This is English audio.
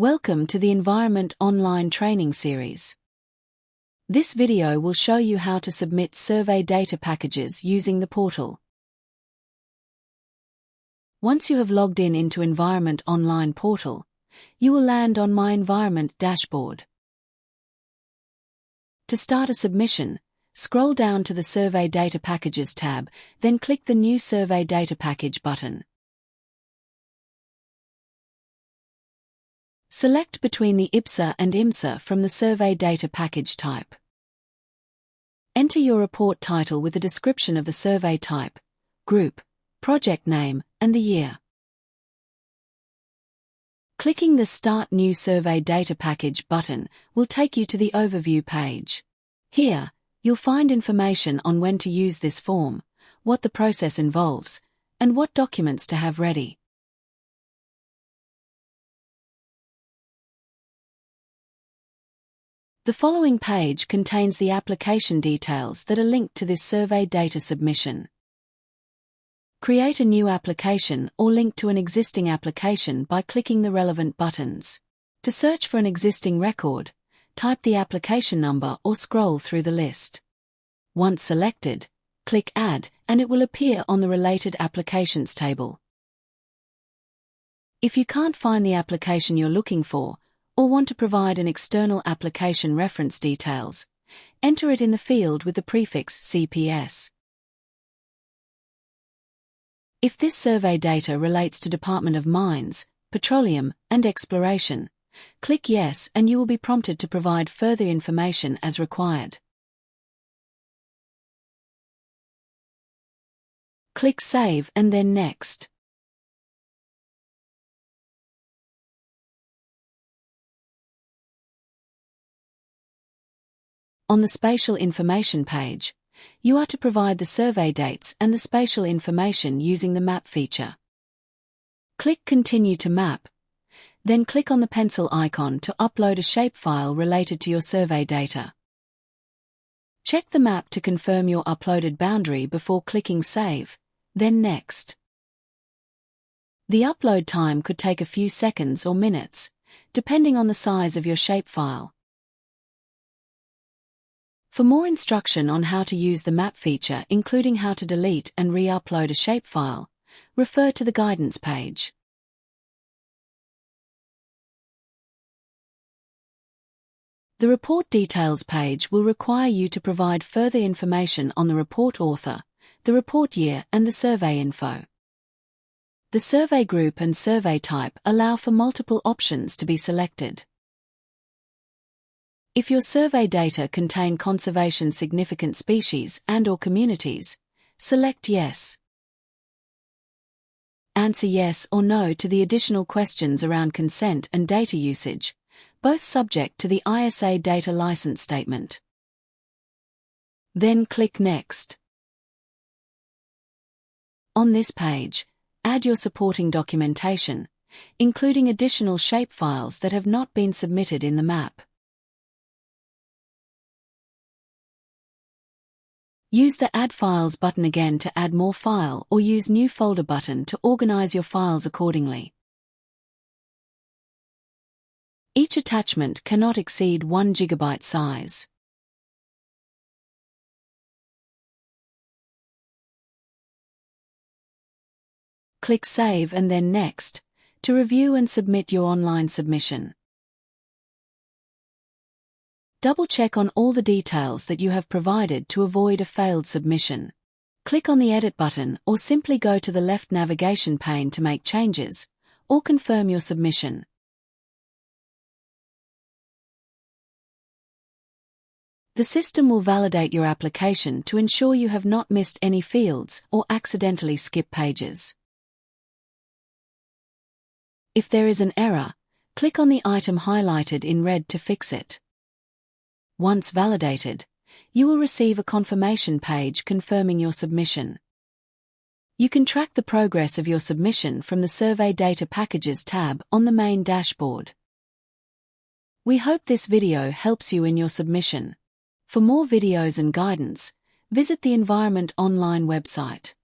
Welcome to the Environment Online Training Series. This video will show you how to submit survey data packages using the portal. Once you have logged into Environment Online portal, you will land on My Environment dashboard. To start a submission, scroll down to the Survey Data Packages tab, then click the New Survey Data Package button. Select between the IPSA and IMSA from the survey data package type. Enter your report title with the description of the survey type, group, project name, and the year. Clicking the Start New Survey Data Package button will take you to the overview page. Here, you'll find information on when to use this form, what the process involves, and what documents to have ready. The following page contains the application details that are linked to this survey data submission. Create a new application or link to an existing application by clicking the relevant buttons. To search for an existing record, type the application number or scroll through the list. Once selected, click Add and it will appear on the Related Applications table. If you can't find the application you're looking for, or want to provide an external application reference details, enter it in the field with the prefix CPS. If this survey data relates to Department of Mines, Petroleum, and Exploration, click Yes and you will be prompted to provide further information as required. Click Save and then Next. On the Spatial Information page, you are to provide the survey dates and the spatial information using the Map feature. Click Continue to Map, then click on the pencil icon to upload a shapefile related to your survey data. Check the map to confirm your uploaded boundary before clicking Save, then Next. The upload time could take a few seconds or minutes, depending on the size of your shapefile. For more instruction on how to use the map feature, including how to delete and re-upload a shapefile, refer to the guidance page. The Report Details page will require you to provide further information on the report author, the report year, and the survey info. The survey group and survey type allow for multiple options to be selected. If your survey data contain conservation significant species and/or communities, select Yes. Answer yes or no to the additional questions around consent and data usage, both subject to the ISA Data License Statement. Then click Next. On this page, add your supporting documentation, including additional shapefiles that have not been submitted in the map. Use the Add Files button again to add more file or use New Folder button to organize your files accordingly. Each attachment cannot exceed 1 GB size. Click Save and then Next to review and submit your online submission. Double-check on all the details that you have provided to avoid a failed submission. Click on the Edit button or simply go to the left navigation pane to make changes, or confirm your submission. The system will validate your application to ensure you have not missed any fields or accidentally skipped pages. If there is an error, click on the item highlighted in red to fix it. Once validated, you will receive a confirmation page confirming your submission. You can track the progress of your submission from the Survey Data Packages tab on the main dashboard. We hope this video helps you in your submission. For more videos and guidance, visit the Environment Online website.